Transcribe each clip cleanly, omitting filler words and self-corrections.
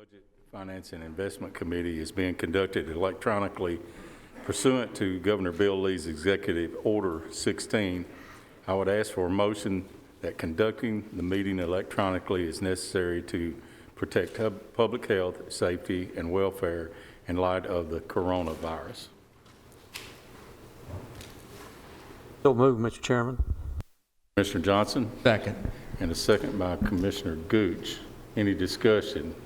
Budget, Finance, and Investment Committee is being conducted electronically pursuant to Governor Bill Lee's Executive Order 16. I would ask for a motion that conducting the meeting electronically is necessary to protect public health, safety, and welfare in light of the coronavirus. So moved, Mr. Chairman. Commissioner Johnson? Second. And a second by Commissioner Gooch. Any discussion?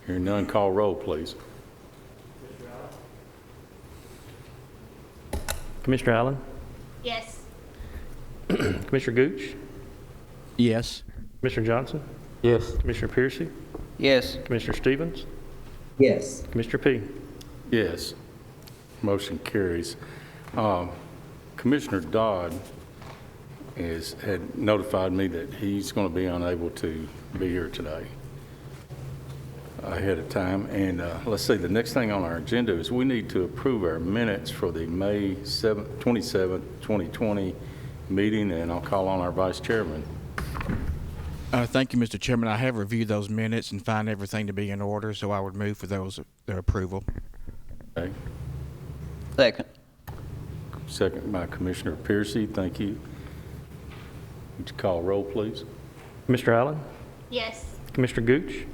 Hearing none, call roll, please. Commissioner Allen? Yes. Commissioner Gooch? Yes. Commissioner Johnson? Yes. Commissioner Piercy? Yes. Commissioner Stevens? Yes. Commissioner P? Yes. Motion carries. Commissioner Dodd had notified me that he's going to be unable to be here today ahead of time. And let's see, the next thing on our agenda is we need to approve our minutes for the May 27th, 2020 meeting, and I'll call on our Vice Chairman. Thank you, Mr. Chairman. I have reviewed those minutes and find everything to be in order, so I would move for their approval. Okay. Second. Second by Commissioner Piercy. Thank you. Would you call roll, please? Commissioner Allen? Yes. Commissioner Gooch?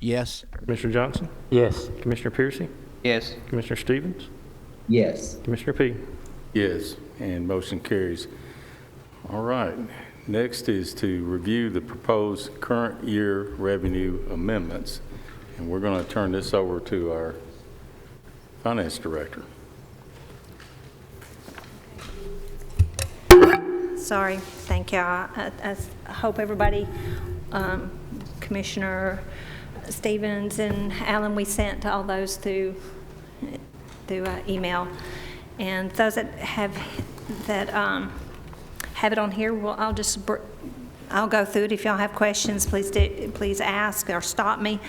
Yes. Commissioner Johnson? Yes. Commissioner Piercy? Yes. Commissioner Stevens? Yes. Commissioner P? Yes, and motion carries. All right. Next is to review the proposed current year revenue amendments. And we're going to turn this over to our Finance Director. Sorry. Thank you. I hope everybody, Commissioner Stevens and Allen, we sent all those through email. And those that have it on here, well, I'll go through it. If y'all have questions, please ask or stop me.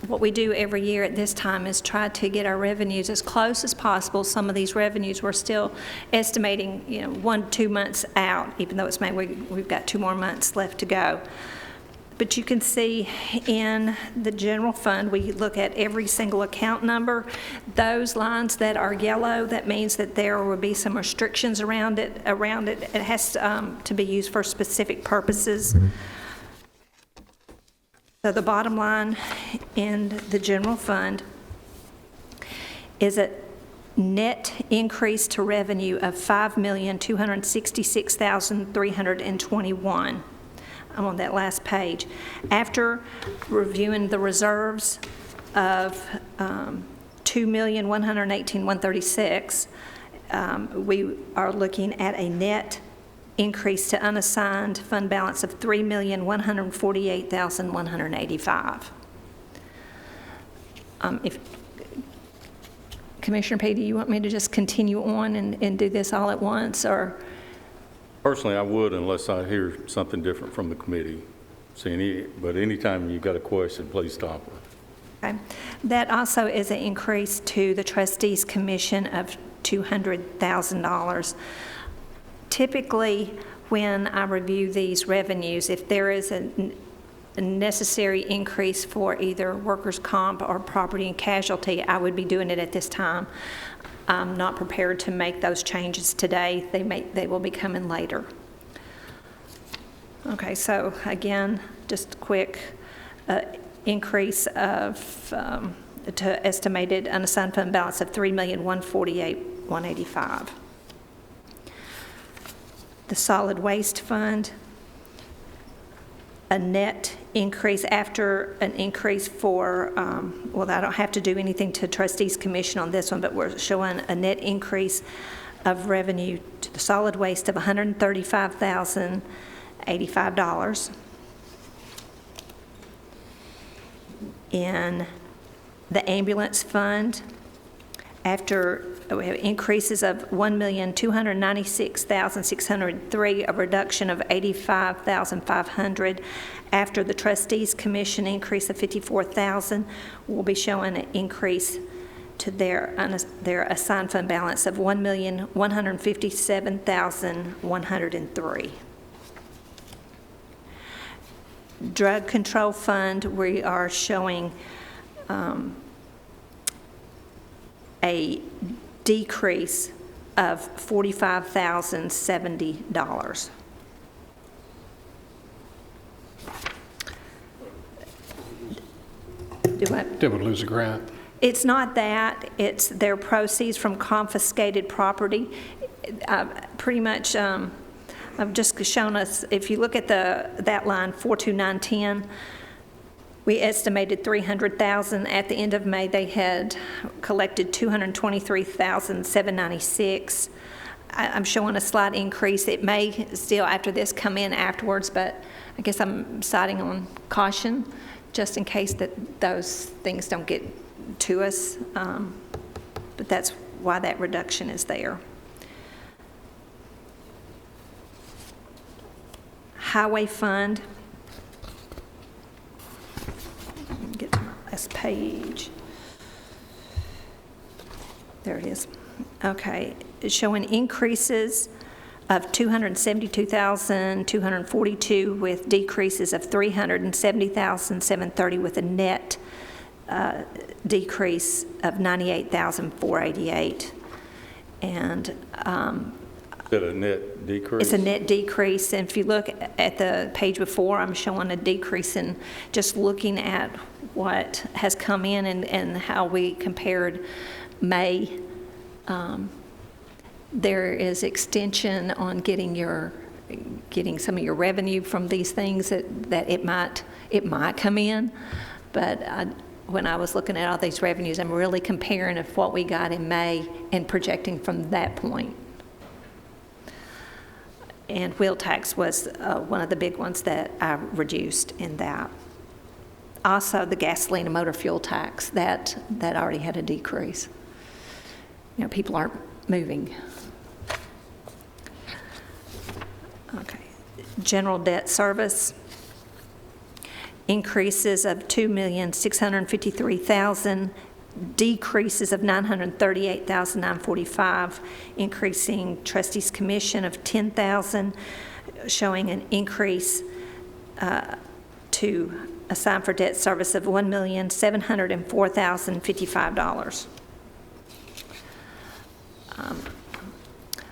What we do every year at this time is try to get our revenues as close as possible. Some of these revenues we're still estimating, 1-2 months out, even though it's May, we've got 2 more months left to go. But you can see in the general fund, we look at every single account number. Those lines that are yellow, that means that there will be some restrictions around it. It has to be used for specific purposes. So the bottom line in the general fund is a net increase to revenue of $5,266,321. I'm on that last page. After reviewing the reserves of $2,118,136, we are looking at a net increase to unassigned fund balance of $3,148,185. If Commissioner P, do you want me to just continue on and do this all at once, or? Personally, I would, unless I hear something different from the committee. But anytime you've got a question, please stop her. Okay. That also is an increase to the trustees' commission of $200,000. Typically, when I review these revenues, if there is a necessary increase for either workers' comp or property and casualty, I would be doing it at this time. I'm not prepared to make those changes today. They will be coming later. Okay, so again, just a quick increase of to estimated unassigned fund balance of $3,148,185. The solid waste fund, a net increase after an increase for, well, I don't have to do anything to trustees commission on this one, but we're showing a net increase of revenue to the solid waste of $135,085. In the ambulance fund, after we have increases of $1,296,603, a reduction of $85,500. After the trustees commission increase of $54,000, we'll be showing an increase to their assigned fund balance of $1,157,103. Drug Control Fund, we are showing a decrease of $45,070. Did we lose a grant? It's not that, it's their proceeds from confiscated property. Pretty much, I've just shown us, if you look at that line, 42910, we estimated $300,000. At the end of May, they had collected $223,796. I'm showing a slight increase. It may still, after this, come in afterwards, but I guess I'm citing on caution, just in case that those things don't get to us. But that's why that reduction is there. Highway Fund. Get to my last page. There it is. Okay, it's showing increases of $272,242 with decreases of $370,730 with a net decrease of $98,488. And Is that a net decrease? it's a net decrease. And if you look at the page before, I'm showing a decrease in just looking at what has come in and how we compared May. There is extension on getting some of your revenue from these things that it might come in, but when I was looking at all these revenues, I'm really comparing of what we got in May and projecting from that point. And wheel tax was one of the big ones that I reduced in that. Also, the gasoline and motor fuel tax, that already had a decrease. You know, people aren't moving. Okay. General debt service, increases of $2,653,000, decreases of $938,945, increasing trustees commission of $10,000, showing an increase to assign for debt service of $1,704,055.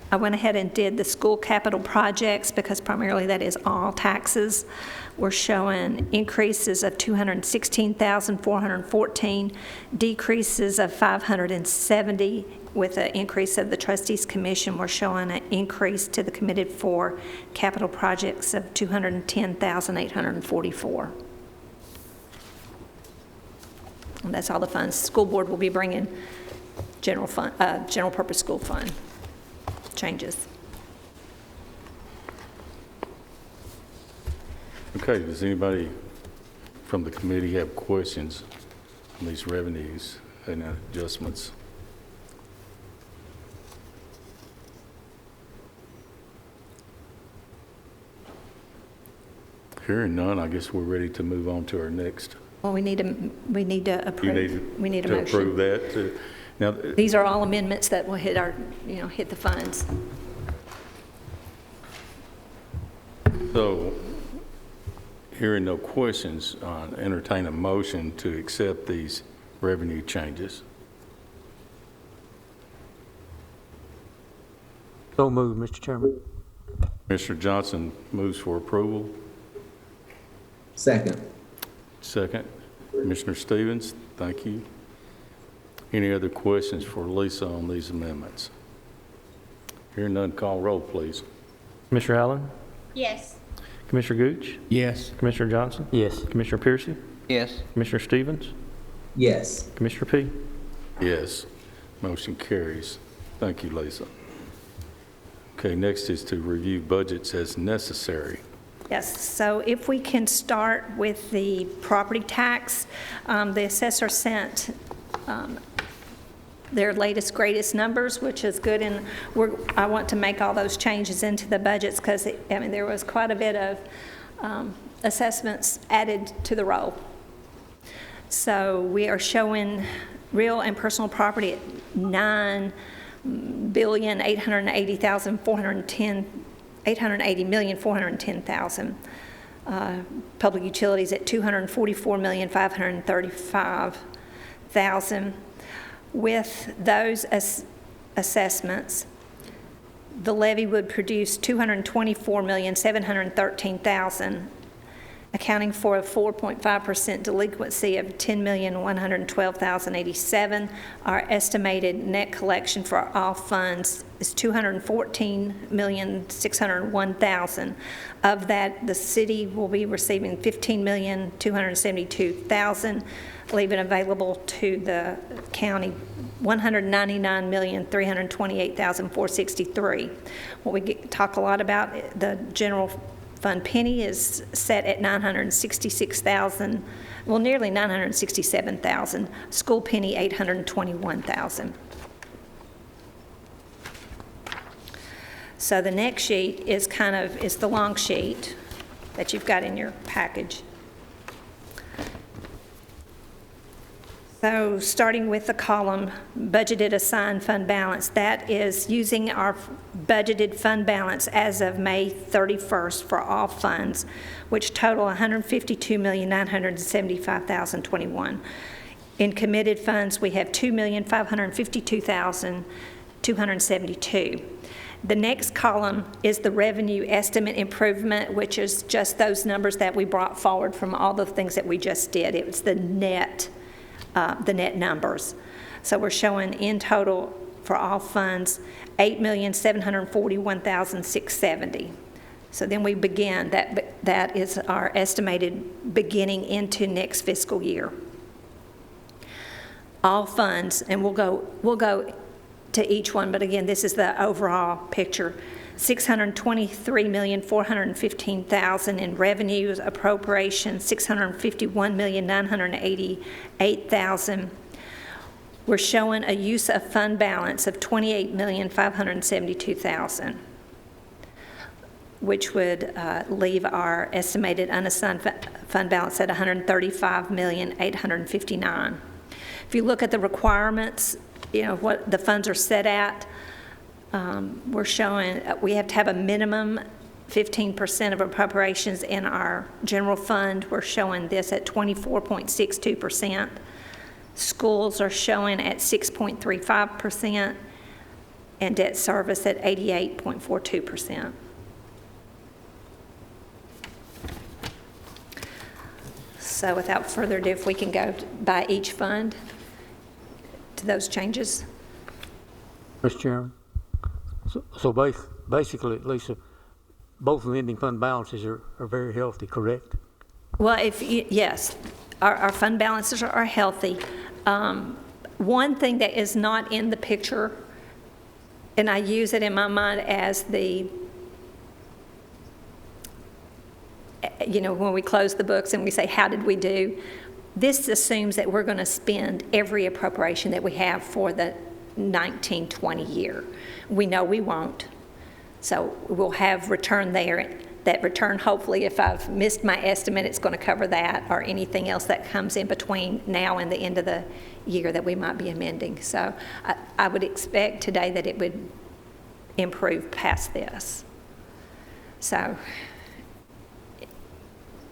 I went ahead and did the school capital projects because primarily that is all taxes. We're showing increases of $216,414, decreases of $570 with an increase of the trustees commission. We're showing an increase to the committed for capital projects of $210,844. And that's all the funds. School board will be bringing general purpose school fund changes. Okay, does anybody from the committee have questions on these revenues and adjustments? Hearing none, I guess we're ready to move on to our next. Well, we need to approve. We need a motion. To approve that. Now, These are all amendments that will hit hit the funds. so, hearing no questions, entertain a motion to accept these revenue changes. So moved, Mr. Chairman. Commissioner Johnson moves for approval. Second. Second. Commissioner Stevens, thank you. Any other questions for Lisa on these amendments? Hearing none, call roll, please. Commissioner Allen? Yes. Commissioner Gooch? Yes. Commissioner Johnson? Yes. Commissioner Piercy? Yes. Commissioner Stevens? Yes. Commissioner P? Yes. Motion carries. Thank you, Lisa. Okay, next is to review budgets as necessary. Yes, so if we can start with the property tax, the assessor sent their latest, greatest numbers, which is good, and I want to make all those changes into the budgets because, there was quite a bit of assessments added to the roll. So we are showing real and personal property at $880,410,000. Public utilities at $244,535,000. With those assessments, the levy would produce $224,713,000, accounting for a 4.5% delinquency of $10,112,087. Our estimated net collection for all funds is $214,601,000. Of that, the city will be receiving $15,272,000, leaving available to the county $199,328,463. What we talk a lot about, the general fund penny is set at $966,000, well, nearly $967,000. School penny, $821,000. So the next sheet is the long sheet that you've got in your package. So starting with the column budgeted assigned fund balance, that is using our budgeted fund balance as of May 31st for all funds, which total $152,975,021. In committed funds, we have $2,552,272. The next column is the revenue estimate improvement, which is just those numbers that we brought forward from all the things that we just did. It was the net numbers. So we're showing in total for all funds $8,741,670. So then we begin, that is our estimated beginning into next fiscal year. All funds, and we'll go to each one, but again, this is the overall picture. $623,415,000 in revenues, appropriations, $651,988,000. We're showing a use of fund balance of $28,572,000, which would leave our estimated unassigned fund balance at $135,859,000. If you look at the requirements, what the funds are set at, we're showing we have to have a minimum 15% of appropriations in our general fund. We're showing this at 24.62%. Schools are showing at 6.35%, and debt service at 88.42%. So without further ado, if we can go by each fund to those changes. Mr. Chairman, so basically, Lisa, both of the ending fund balances are very healthy, correct? Well, yes, our fund balances are healthy. One thing that is not in the picture, and I use it in my mind as when we close the books and we say, how did we do? This assumes that we're going to spend every appropriation that we have for the 19-20 year. We know we won't. So we'll have return there. That return, hopefully, if I've missed my estimate, it's going to cover that or anything else that comes in between now and the end of the year that we might be amending. So I would expect today that it would improve past this. So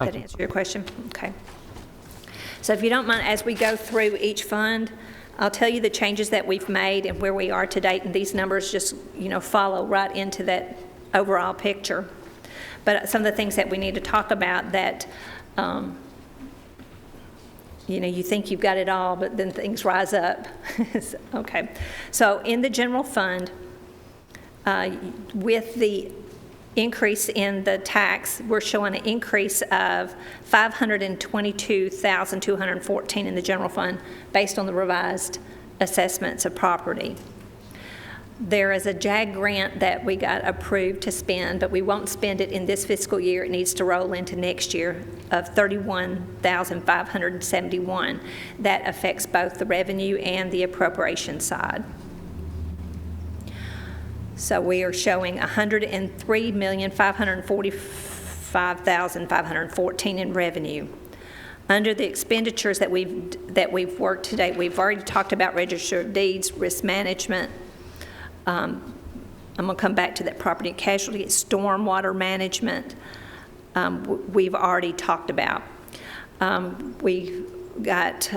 did that answer your question? Okay. So if you don't mind, as we go through each fund, I'll tell you the changes that we've made and where we are to date, and these numbers just, follow right into that overall picture. But some of the things that we need to talk about that, you think you've got it all, but then things rise up. Okay. So in the general fund, with the increase in the tax, we're showing an increase of $522,214 in the general fund based on the revised assessments of property. There is a JAG grant that we got approved to spend, but we won't spend it in this fiscal year. It needs to roll into next year of $31,571. That affects both the revenue and the appropriation side. So we are showing $103,545,514 in revenue. Under the expenditures that we've worked to date, we've already talked about registered deeds, risk management. I'm going to come back to that property and casualty, stormwater management, we've already talked about. We got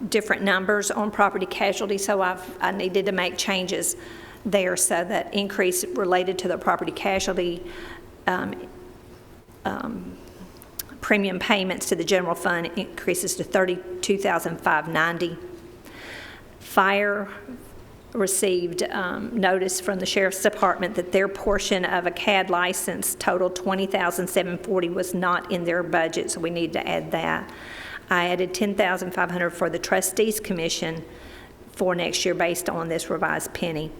different numbers on property casualty, so I needed to make changes there, so that increase related to the property casualty premium payments to the general fund increases to $32,590. Fire received notice from the Sheriff's Department that their portion of a CAD license totaled $20,740 was not in their budget, so we need to add that. I added $10,500 for the Trustees Commission for next year based on this revised penny.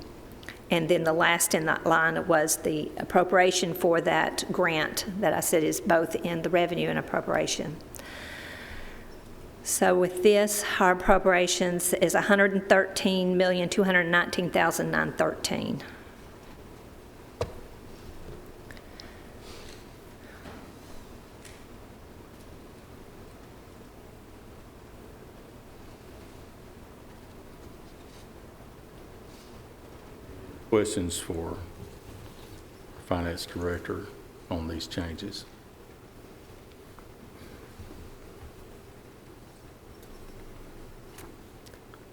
And then the last in that line was the appropriation for that grant that I said is both in the revenue and appropriation. So with this, our appropriations is $113,219,913. Questions for Finance Director on these changes?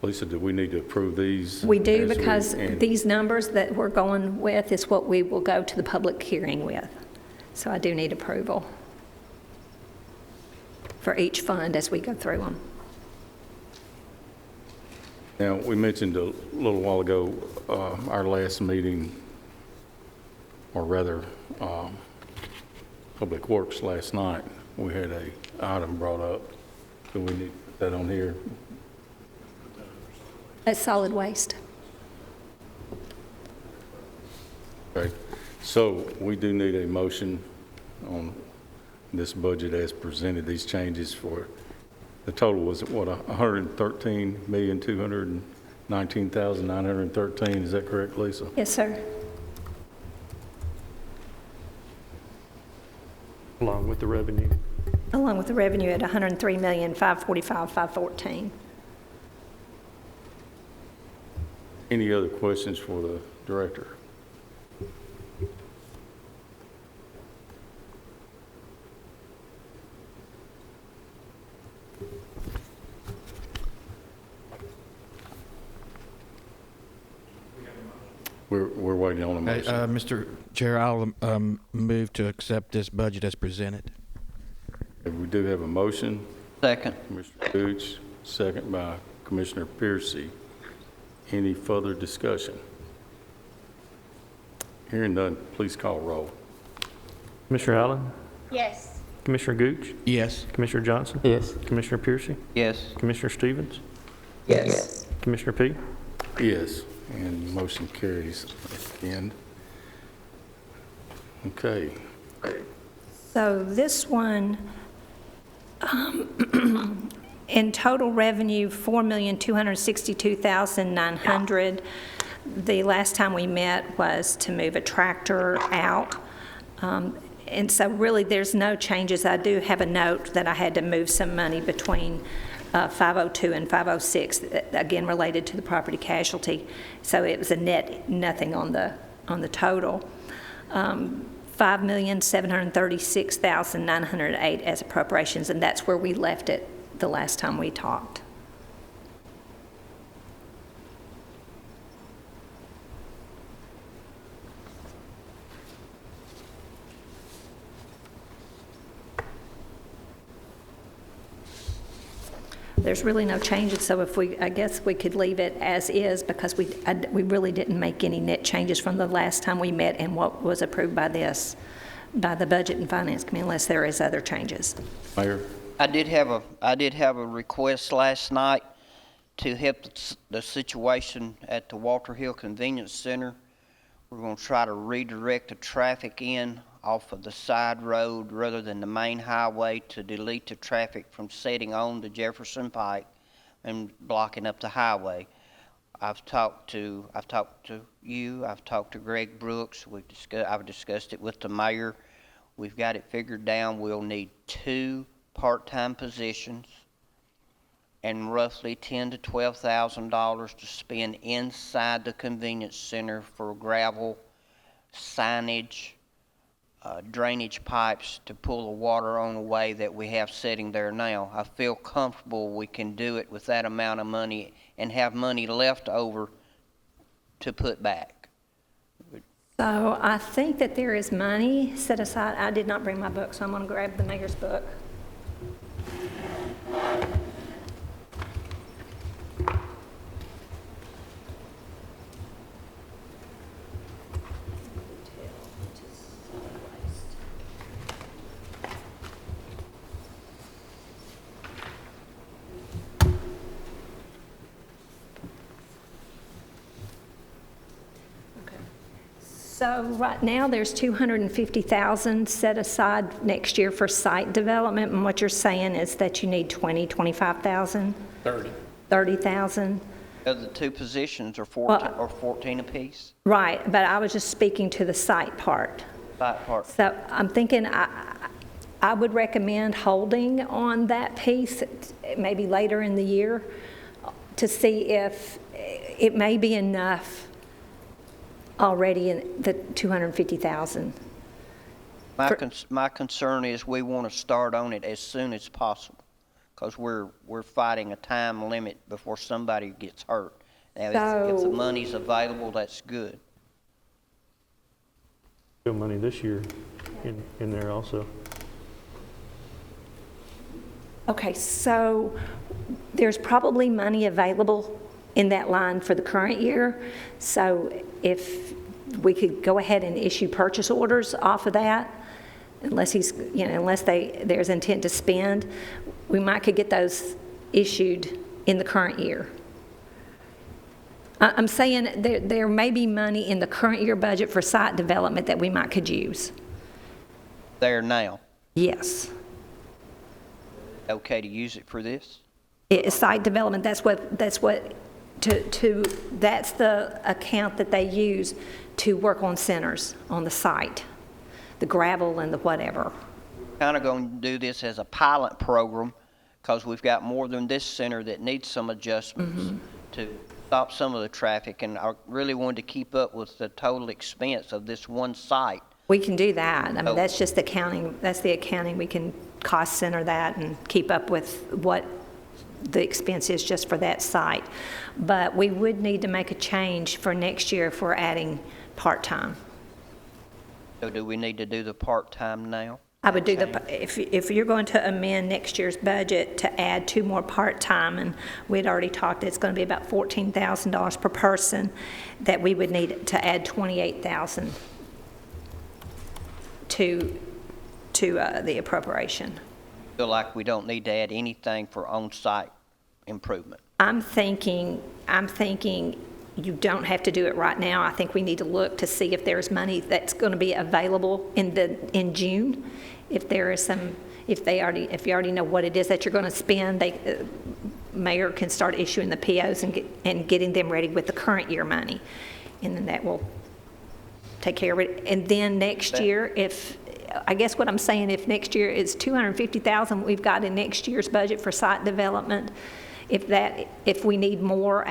Lisa, do we need to approve these? We do, as because and these numbers that we're going with is what we will go to the public hearing with. So I do need approval for each fund as we go through them. Now, we mentioned a little while ago, our last meeting, or rather, Public Works last night, we had a item brought up. Do we need to put that on here? That's solid waste. Okay, so we do need a motion on this budget as presented, these changes for, the total was what, $113,219,913, is that correct, Lisa? Yes, sir. Along with the revenue. Along with the revenue at $103,545,514. Any other questions for the director? We're waiting on a motion. Mr. Chair, I'll move to accept this budget as presented. We do have a motion. Second. Commissioner Gooch, second by Commissioner Piercy. Any further discussion? Hearing none, please call roll. Commissioner Allen? Yes. Commissioner Gooch? Yes. Commissioner Johnson? Yes. Commissioner Piercy? Yes. Commissioner Stevens? Yes. Commissioner P? Yes, and motion carries at the end. Okay. So this one, in total revenue, $4,262,900. The last time we met was to move a tractor out. And so really, there's no changes. I do have a note that I had to move some money between 502 and 506, again, related to the property casualty. So it was a net nothing on the total. $5,736,908 as appropriations, and that's where we left it the last time we talked. There's really no changes, so I guess we could leave it as is, because we really didn't make any net changes from the last time we met and what was approved by the Budget and Finance Committee, unless there is other changes. Mayor? I did have a request last night to help the situation at the Walter Hill Convenience Center. We're going to try to redirect the traffic in off of the side road rather than the main highway to delete the traffic from setting on the Jefferson Pike and blocking up the highway. I've talked to you. I've talked to Greg Brooks. I've discussed it with the mayor. We've got it figured down. We'll need 2 part-time positions and roughly $10,000 to $12,000 to spend inside the convenience center for gravel, signage, drainage pipes to pull the water on the way that we have sitting there now. I feel comfortable we can do it with that amount of money and have money left over to put back. So I think that there is money set aside. I did not bring my book, so I'm going to grab the mayor's book. So right now, there's $250,000 set aside next year for site development, and what you're saying is that you need 25,000? 30,000? The two positions are 14 apiece. Right, but I was just speaking to the site part. Site part. So I'm thinking I would recommend holding on that piece maybe later in the year to see if it may be enough already in the 250,000. My concern is we want to start on it as soon as possible because we're fighting a time limit before somebody gets hurt. Now, if the money's available, that's good. Still money this year in there also. Okay, so there's probably money available in that line for the current year. So if we could go ahead and issue purchase orders off of that, unless there's intent to spend, we might could get those issued in the current year. I'm saying there may be money in the current year budget for site development that we might could use. There now. Yes. Okay to use it for this? Site development, that's the account that they use to work on centers on the site, the gravel and the whatever. Kind of going to do this as a pilot program because we've got more than this center that needs some adjustments to stop some of the traffic, and I really wanted to keep up with the total expense of this one site. We can do that. I mean, that's just accounting. That's the accounting. We can cost center that and keep up with what the expense is just for that site. But we would need to make a change for next year if we're adding part-time. So do we need to do the part-time now? I would do if you're going to amend next year's budget to add 2 more part-time, and we'd already talked, it's going to be about $14,000 per person, that we would need to add 28,000 to the appropriation. Feel like we don't need to add anything for on-site improvement. I'm thinking you don't have to do it right now. I think we need to look to see if there's money that's going to be available in June. If there is some, if you already know what it is that you're going to spend, mayor can start issuing the POs and getting them ready with the current year money, and then that will take care of it. And then next year, I guess what I'm saying, if next year is $250,000 we've got in next year's budget for site development, if we need more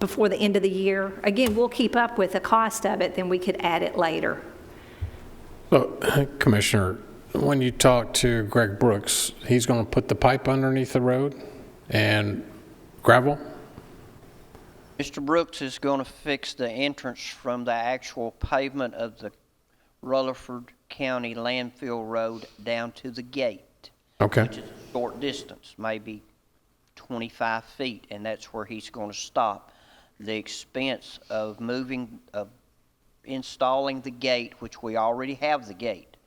before the end of the year, again, we'll keep up with the cost of it, then we could add it later. So, Commissioner, when you talk to Greg Brooks, he's going to put the pipe underneath the road and gravel? Mr. Brooks is going to fix the entrance from the actual pavement of the Rutherford County Landfill Road down to the gate. Okay. Which is a short distance, maybe 25 feet, and that's where he's going to stop. The expense of installing the gate, which we already have the gate,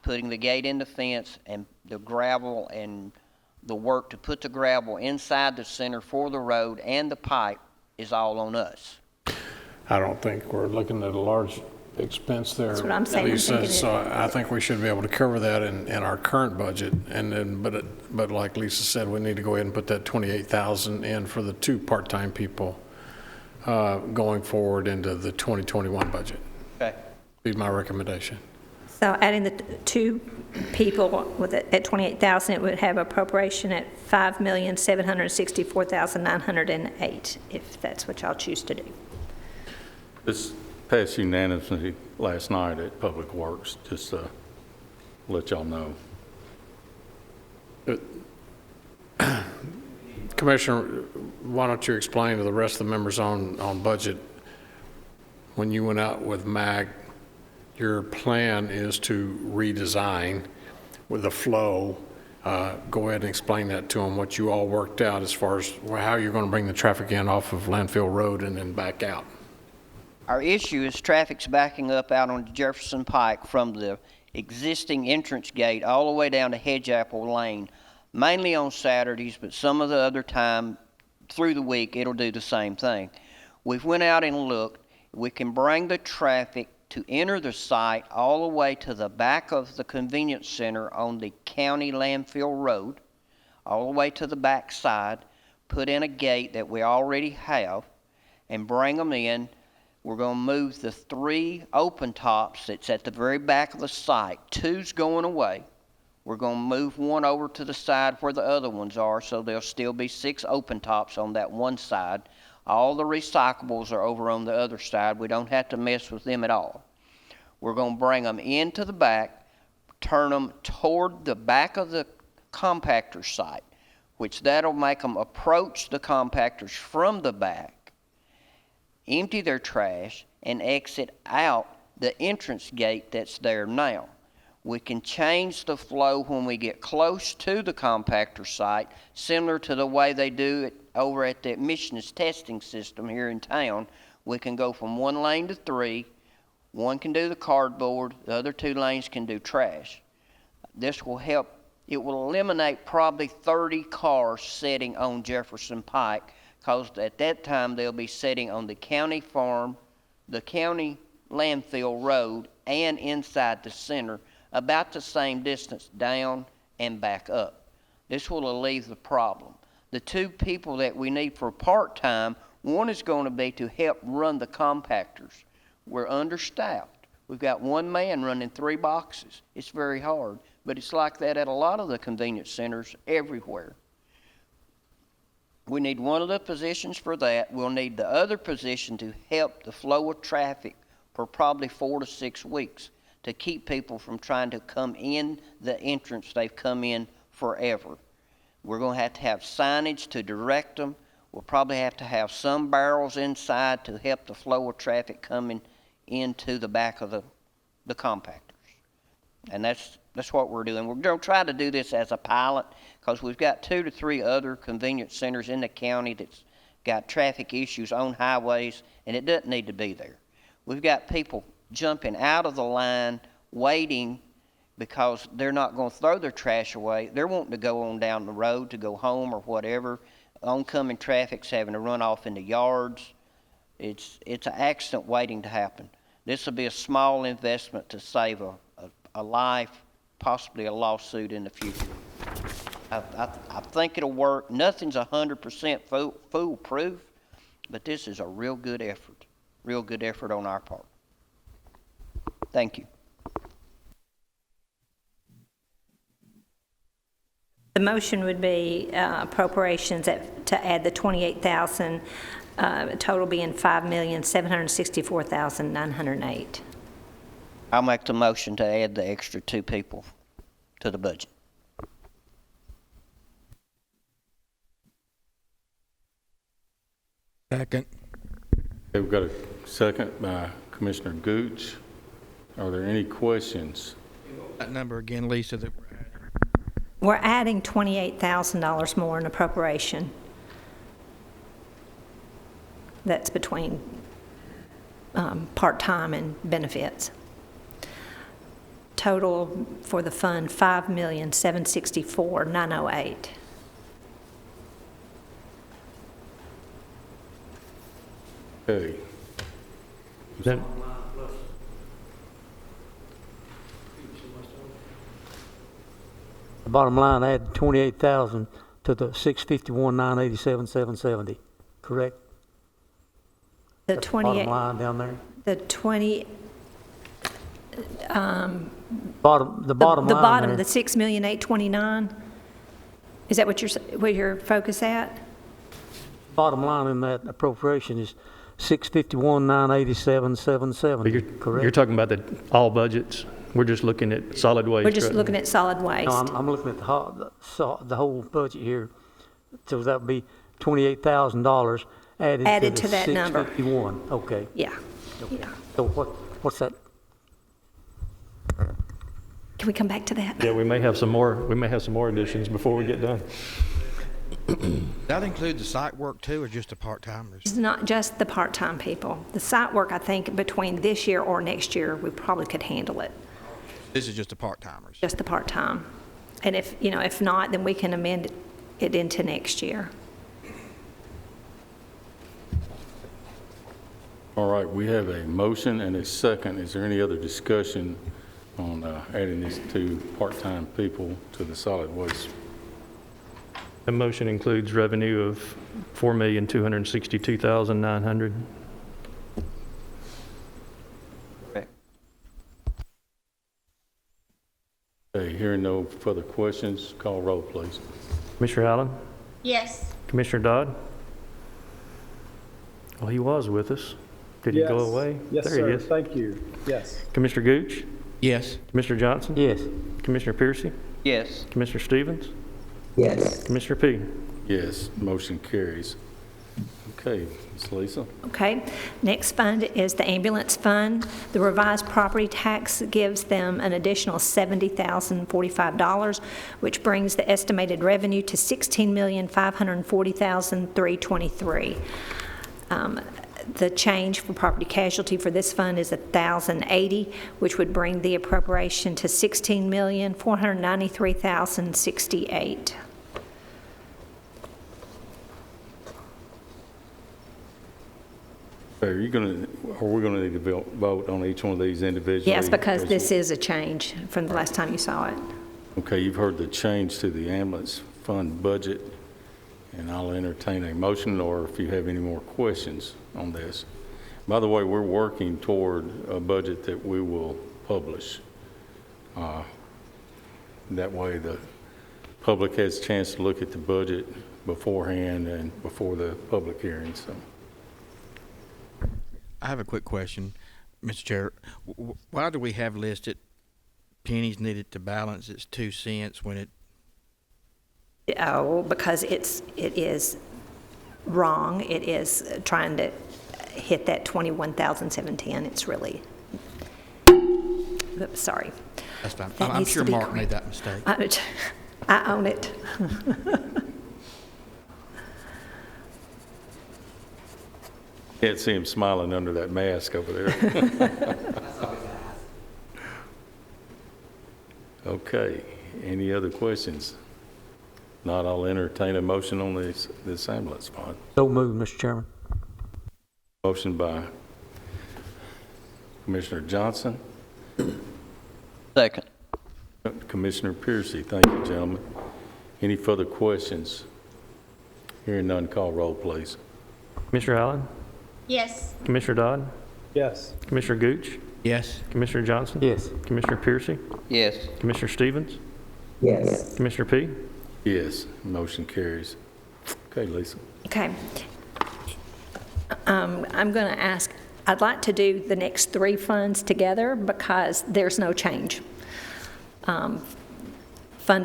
putting the gate in the fence, and the gravel and the work to put the gravel inside the center for the road and the pipe is all on us. I don't think we're looking at a large expense there. That's what I'm saying. Lisa, so I think we should be able to cover that in our current budget. And then, but like Lisa said, we need to go ahead and put that 28,000 in for the 2 part-time people going forward into the 2021 budget. Okay. Be my recommendation. So adding the 2 people at 28,000, it would have appropriation at $5,764,908, if that's what y'all choose to do. This passed unanimously last night at Public Works, just to let y'all know. Commissioner, why don't you explain to the rest of the members on budget, when you went out with MAG, your plan is to redesign with the flow. Go ahead and explain that to them, what you all worked out as far as how you're going to bring the traffic in off of Landfill Road and then back out. Our issue is traffic's backing up out on Jefferson Pike from the existing entrance gate all the way down to Hedgeapple Lane, mainly on Saturdays, but some of the other time through the week it'll do the same thing. We've went out and looked. We can bring the traffic to enter the site all the way to the back of the convenience center on the county landfill road, all the way to the back side, put in a gate that we already have, and bring them in. We're going to move the 3 open tops that's at the very back of the site. 2's going away. We're going to move 1 over to the side where the other ones are, so there'll still be 6 open tops on that one side. All the recyclables are over on the other side. We don't have to mess with them at all. We're going to bring them into the back, turn them toward the back of the compactor site, which that'll make them approach the compactors from the back, empty their trash, and exit out the entrance gate that's there now. We can change the flow when we get close to the compactor site, similar to the way they do it over at the emissions testing system here in town. We can go from 1 lane to 3. 1 can do the cardboard, the other 2 lanes can do trash. This will help. It will eliminate probably 30 cars sitting on Jefferson Pike, because at that time they'll be sitting on the county farm, the county landfill road, and inside the center, about the same distance down and back up. This will alleviate the problem. The 2 people that we need for part-time, 1 is going to be to help run the compactors. We're understaffed. We've got 1 man running 3 boxes. It's very hard, but it's like that at a lot of the convenience centers everywhere. We need 1 of the positions for that. We'll need the other position to help the flow of traffic for probably 4 to 6 weeks, to keep people from trying to come in the entrance they've come in forever. We're going to have signage to direct them. We'll probably have to have some barrels inside to help the flow of traffic coming into the back of the compactors. And that's what we're doing. We're going to try to do this as a pilot, because we've got 2 to 3 other convenience centers in the county that's got traffic issues on highways, and it doesn't need to be there. We've got people jumping out of the line, waiting, because they're not going to throw their trash away. They're wanting to go on down the road to go home or whatever. Oncoming traffic's having to run off in the yards. It's an accident waiting to happen. This will be a small investment to save a life, possibly a lawsuit in the future. I think it'll work. Nothing's 100% foolproof, but this is a real good effort on our part. Thank you. The motion would be appropriations to add the 28,000, total being $5,764,908. I'll make the motion to add the extra 2 people to the budget. Second. Okay, we've got a second by Commissioner Gooch. Are there any questions? That number again, Lisa, that We're adding $28,000 more in appropriation. That's between part-time and benefits. Total for the fund, $5,764,908. Okay. That, The bottom line, add 28,000 to the 651,987,770, correct? The That's 28, bottom line down there. the 20, Bottom, the bottom the line bottom, there. the 6,829,000. Is that what where your focus at? Bottom line in that appropriation is 651,987,770, You're correct? talking about all budgets? We're just looking at solid waste? We're just right? looking at solid waste. No, I'm looking at the whole budget here. So that would be $28,000 Added to to the that number. 651. Okay. Yeah, yeah. So what's that? Can we come back to that? Yeah, we may have some more additions before we get done. That include the site work too, or just the part-timers? It's not just the part-time people. The site work, I think, between this year or next year, we probably could handle it, This is just the part-timers. just the part-time. And if not, then we can amend it into next year. All right, we have a motion and a second. Is there any other discussion on adding these two part-time people to the solid waste? The motion includes revenue of $4,262,900. Correct. Okay, hearing no further questions, call roll, please. Commissioner Allen? Yes. Commissioner Dodd? Well, he was with us. Did he go away? Yes, There sir. he is. Thank you. Yes. Commissioner Gooch? Yes. Commissioner Johnson? Yes. Commissioner Piercy? Yes. Commissioner Stevens? Yes. Commissioner P? Yes, motion carries. Okay, Ms. Lisa. Okay, next fund is the ambulance fund. The revised property tax gives them an additional $70,045, which brings the estimated revenue to $16,540,323. The change for property casualty for this fund is $1,080, which would bring the appropriation to $16,493,068. Are we going to need to vote on each one of these individually? Yes, because this is a change from the last time you saw it. Okay, you've heard the change to the ambulance fund budget, and I'll entertain a motion, or if you have any more questions on this. By the way, we're working toward a budget that we will publish. That way the public has a chance to look at the budget beforehand and before the public hearing, so. I have a quick question, Mr. Chair. Why do we have listed pennies needed to balance? It's 2 cents when it, Oh, because it is wrong. It is trying to hit that 21,710. It's really, oops, sorry. that's fine. That I'm needs sure to be Mark made correct. that mistake. I own it. Can't see him smiling under that mask over there. Okay, any other questions? Not, I'll entertain a motion on this ambulance fund. So moved, Mr. Chairman. Motion by Commissioner Johnson, Second. Commissioner Piercy. Thank you, gentlemen. Any further questions? Hearing none, call roll, please. Commissioner Allen? Yes. Commissioner Dodd? Yes. Commissioner Gooch? Yes. Commissioner Johnson? Yes. Commissioner Piercy? Yes. Commissioner Stevens? Yes. Commissioner P? Yes, motion carries. Okay, Lisa. Okay. I'm going to ask, I'd like to do the next 3 funds together because there's no change. Fund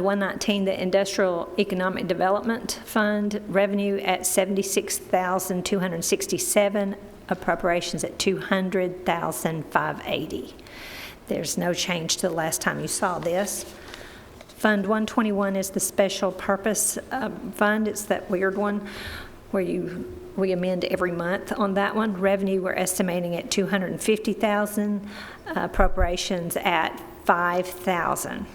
119, the Industrial Economic Development Fund, revenue at $76,267, appropriations at $200,580. There's no change to the last time you saw this. Fund 121 is the Special Purpose Fund. It's that weird one where we amend every month on that one. Revenue, we're estimating at $250,000, appropriations at $5,000.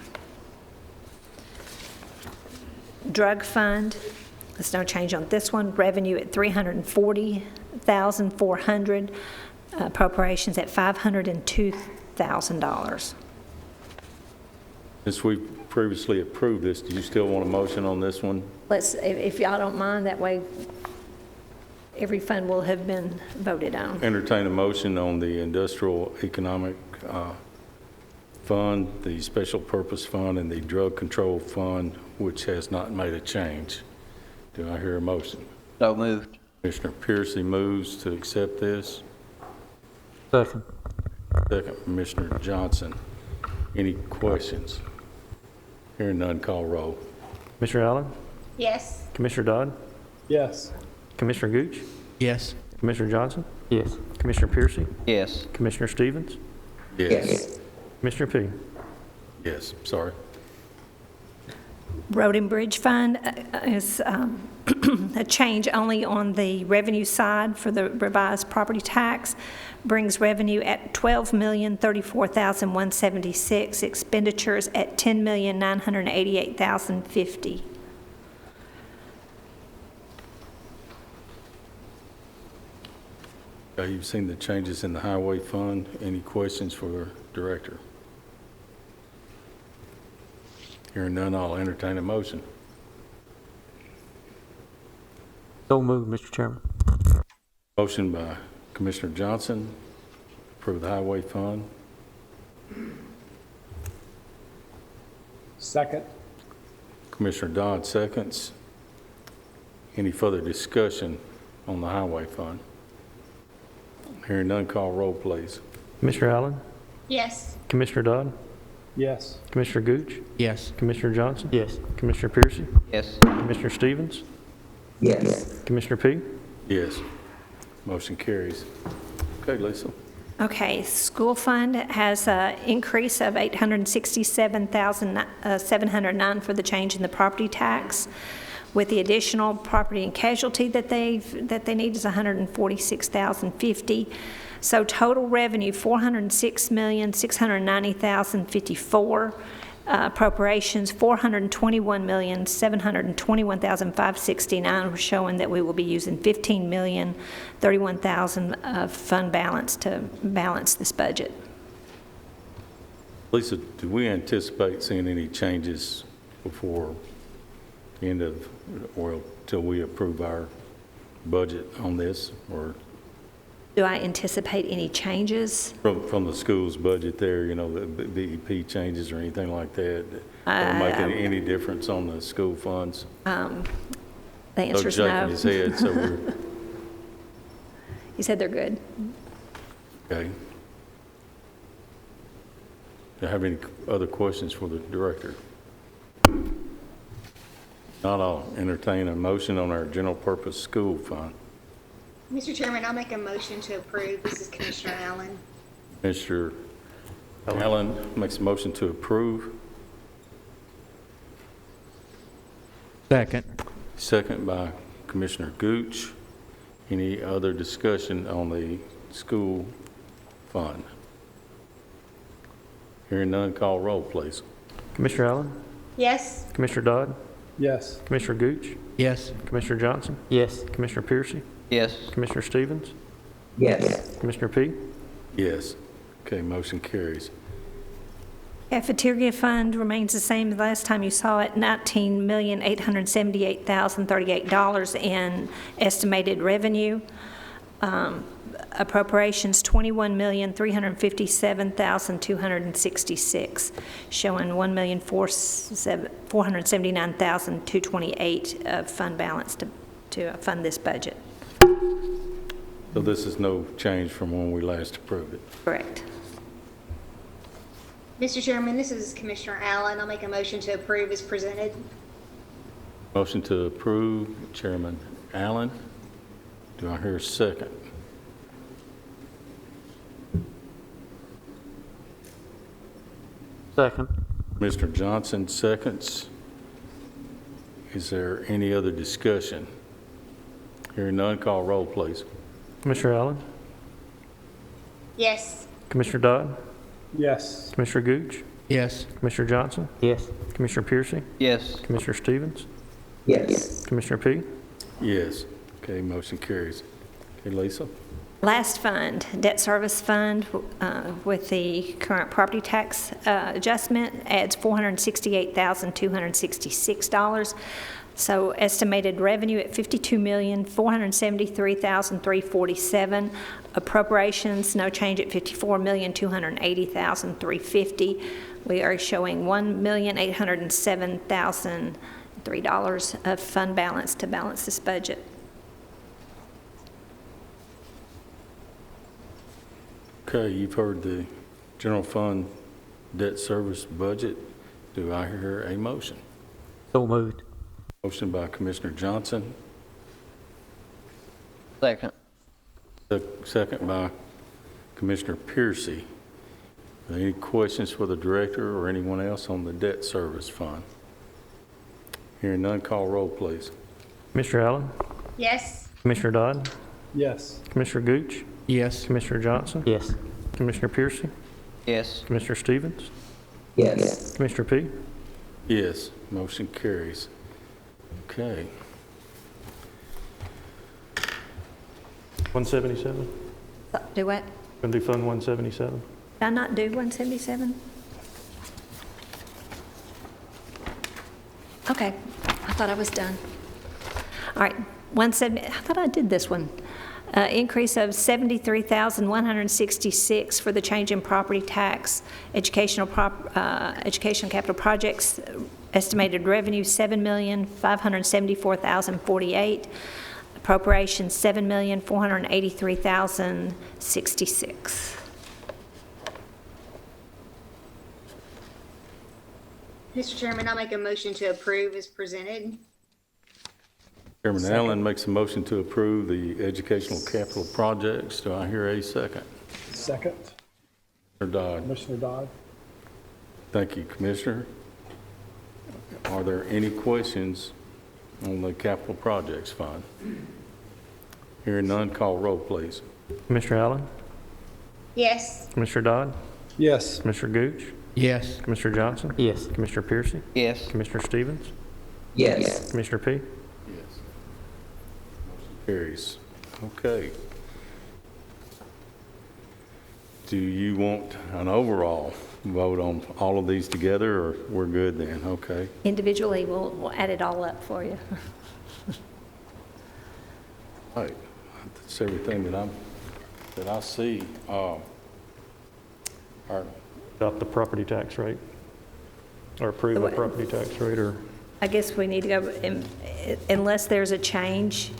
Drug Fund, there's no change on this one. Revenue at $340,400, appropriations at $502,000. Since we previously approved this, do you still want a motion on this one? If y'all don't mind, that way every fund will have been voted on. Entertain a motion on the Industrial Economic Fund, the Special Purpose Fund, and the Drug Control Fund, which has not made a change. Do I hear a motion? So moved. Commissioner Piercy moves to accept this. Second. Second, Commissioner Johnson. Any questions? Hearing none, call roll. Commissioner Allen? Yes. Commissioner Dodd? Yes. Commissioner Gooch? Yes. Commissioner Johnson? Yes. Commissioner Piercy? Yes. Commissioner Stevens? Yes. Commissioner P? Yes, sorry. Road and Bridge Fund is a change only on the revenue side for the revised property tax, brings revenue at $12,034,176, expenditures at $10,988,050. You've seen the changes in the highway fund. Any questions for the director? Hearing none, I'll entertain a motion. So moved, Mr. Chairman. Motion by Commissioner Johnson, approve the highway fund. Second. Commissioner Dodd seconds. Any further discussion on the highway fund? Hearing none, call roll, please. Commissioner Allen? Yes. Commissioner Dodd? Yes. Commissioner Gooch? Yes. Commissioner Johnson? Yes. Commissioner Piercy? Yes. Commissioner Stevens? Yes. Commissioner P? Yes. Motion carries. Okay, Lisa. Okay, school fund has an increase of $867,709 for the change in the property tax. With the additional property and casualty that they need is $146,050. So total revenue, $406,690,054. Appropriations, $421,721,569. We're showing that we will be using $15,031,000 of fund balance to balance this budget. Lisa, do we anticipate seeing any changes before the end of, or till we approve our budget on this, or Do I anticipate any changes? from the school's budget there, you know, the BEP changes or anything like that? Or making any difference on the school funds? The answer is Shaking no. his head, so we're, He said they're good. okay. Do you have any other questions for the director? Not, I'll entertain a motion on our general purpose school fund. Mr. Chairman, I'll make a motion to approve. This is Commissioner Allen. Mr. Allen makes a motion to approve, Second. second by Commissioner Gooch. Any other discussion on the school fund? Hearing none, call roll, please. Commissioner Allen? Yes. Commissioner Dodd? Yes. Commissioner Gooch? Yes. Commissioner Johnson? Yes. Commissioner Piercy? Yes. Commissioner Stevens? Yes. Commissioner P? Yes. Okay, motion carries. Cafeteria fund remains the same as last time you saw it, $19,878,038 in estimated revenue. Appropriations, $21,357,266, showing $1,479,228 of fund balance to fund this budget. So this is no change from when we last approved it. Correct. Mr. Chairman, this is Commissioner Allen. I'll make a motion to approve as presented. Motion to approve, Chairman Allen. Do I hear a second? Second. Mr. Johnson seconds. Is there any other discussion? Hearing none, call roll, please. Commissioner Allen? Yes. Commissioner Dodd? Yes. Commissioner Gooch? Yes. Commissioner Johnson? Yes. Commissioner Piercy? Yes. Commissioner Stevens? Yes. Commissioner P? Yes. Okay, motion carries. Okay, Lisa? Last fund, debt service fund, with the current property tax adjustment, adds $468,266. So estimated revenue at $52,473,347. Appropriations, no change at $54,280,350. We are showing $1,807,003 of fund balance to balance this budget. Okay, you've heard the general fund debt service budget. Do I hear a motion? So moved. Motion by Commissioner Johnson, Second. second by Commissioner Piercy. Are there any questions for the director or anyone else on the debt service fund? Hearing none, call roll, please. Commissioner Allen? Yes. Commissioner Dodd? Yes. Commissioner Gooch? Yes. Commissioner Johnson? Yes. Commissioner Piercy? Yes. Commissioner Stevens? Yes. Commissioner P? Yes, motion carries. Okay. 177? Do what? Gonna do Fund 177? Did I not do 177? Okay, I thought I was done. All right, 170, I thought I did this one. Increase of $73,166 for the change in property tax, education capital projects, estimated revenue $7,574,048, appropriations $7,483,066. Mr. Chairman, I'll make a motion to approve as presented. Chairman Allen makes a motion to approve the educational capital projects. Do I hear a second? Second. Commissioner Dodd. Commissioner Dodd? Thank you, Commissioner. Are there any questions on the capital projects fund? Hearing none, call roll, please. Commissioner Allen? Yes. Commissioner Dodd? Yes. Commissioner Gooch? Yes. Commissioner Johnson? Yes. Commissioner Piercy? Yes. Commissioner Stevens? Yes. Commissioner P? Yes. Motion carries. Okay. Do you want an overall vote on all of these together, or we're good then? Okay. Individually, we'll add it all up for you. All right. That's everything that I see. All right. Adopt the property tax rate? Or approve the property tax rate, or? I guess we need to go, unless there's a change,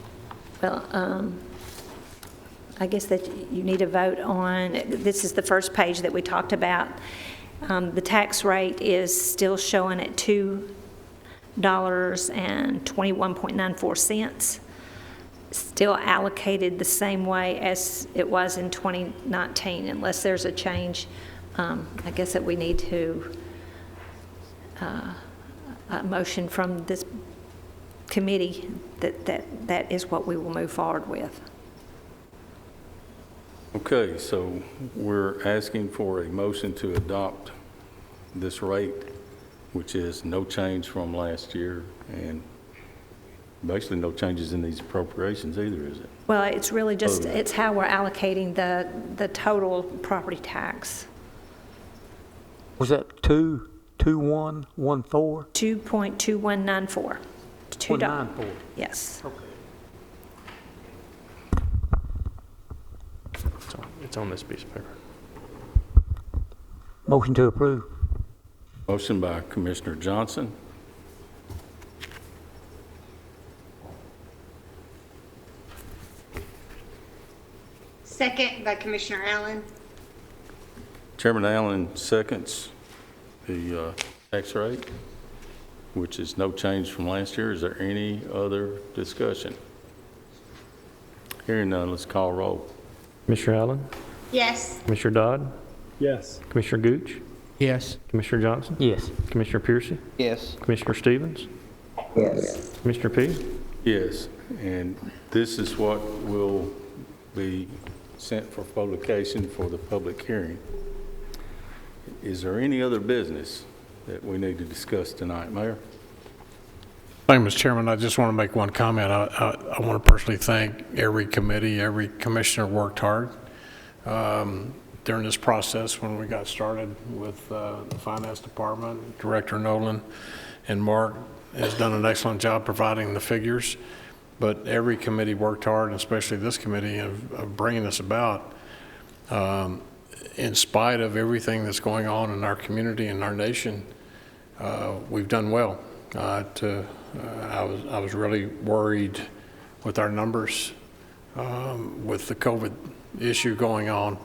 well, I guess that you need to vote on, this is the first page that we talked about. The tax rate is still showing at $2.21.94. Still allocated the same way as it was in 2019, unless there's a change. I guess that we need to a motion from this committee that is what we will move forward with. Okay, so we're asking for a motion to adopt this rate, which is no change from last year, and basically no changes in these appropriations either, is it? Well, it's really just, it's how we're allocating the total property tax. Was that 22114? 2.2194. $1.94. Yes. Okay. It's on this piece of paper. Motion to approve. Motion by Commissioner Johnson. Second by Commissioner Allen. Chairman Allen seconds the tax rate, which is no change from last year. Is there any other discussion? Hearing none, let's call roll. Commissioner Allen? Yes. Commissioner Dodd? Yes. Commissioner Gooch? Yes. Commissioner Johnson? Yes. Commissioner Piercy? Yes. Commissioner Stevens? Yes. Commissioner P? Yes, and this is what will be sent for publication for the public hearing. Is there any other business that we need to discuss tonight, Mayor? Thank you, Mr. Chairman. I just want to make one comment. I want to personally thank every committee, every commissioner worked hard during this process when we got started with the Finance Department. Director Nolan and Mark has done an excellent job providing the figures, but every committee worked hard, and especially this committee, of bringing this about. In spite of everything that's going on in our community and our nation, we've done well. I was really worried with our numbers with the COVID issue going on,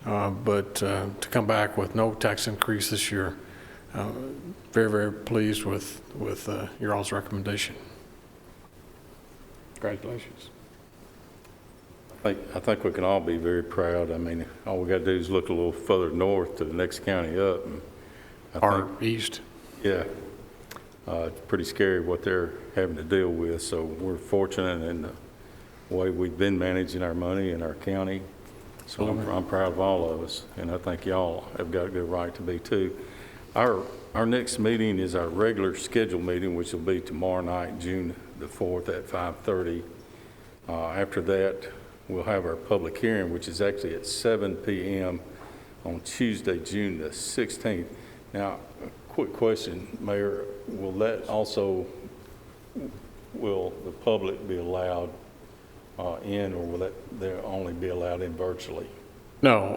But to come back with no tax increase this year, very, very pleased with your all's recommendation. Congratulations. I think we can all be very proud. I mean, all we got to do is look a little further north to the next county up. And Or east. yeah, it's pretty scary what they're having to deal with. So we're fortunate in the way we've been managing our money in our county. So I'm proud of all of us, and I think y'all have got a good right to be too. Our next meeting is our regular scheduled meeting, which will be tomorrow night, June the 4th at 5:30. After that, we'll have our public hearing, which is actually at 7 p.m. on Tuesday, June the 16th. Now, a quick question, Mayor, will the public be allowed in, or will they only be allowed in virtually? No,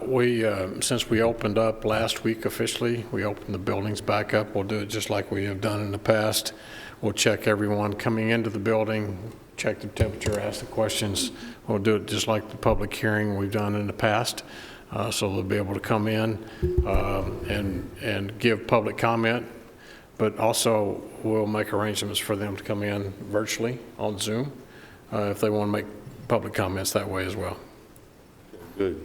since we opened up last week officially, we opened the buildings back up. We'll do it just like we have done in the past. We'll check everyone coming into the building, check the temperature, ask the questions. We'll do it just like the public hearing we've done in the past. So they'll be able to come in and give public comment, but also we'll make arrangements for them to come in virtually on Zoom if they want to make public comments that way as well. Good.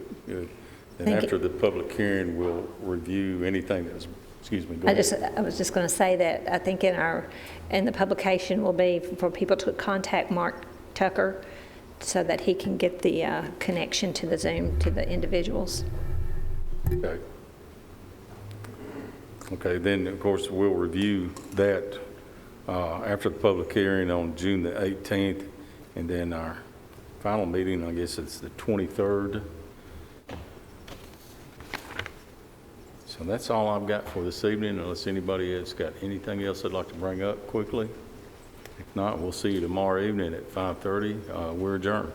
And after the public hearing, we'll review anything that's, excuse me, go ahead. I was just going to say that I think in the publication will be for people to contact Mark Tucker so that he can get the connection to the Zoom to the individuals. Okay. Okay, then, of course, we'll review that after the public hearing on June the 18th, and then our final meeting, I guess it's the 23rd. So that's all I've got for this evening, unless anybody has got anything else they'd like to bring up quickly. If not, we'll see you tomorrow evening at 5:30. We're adjourned.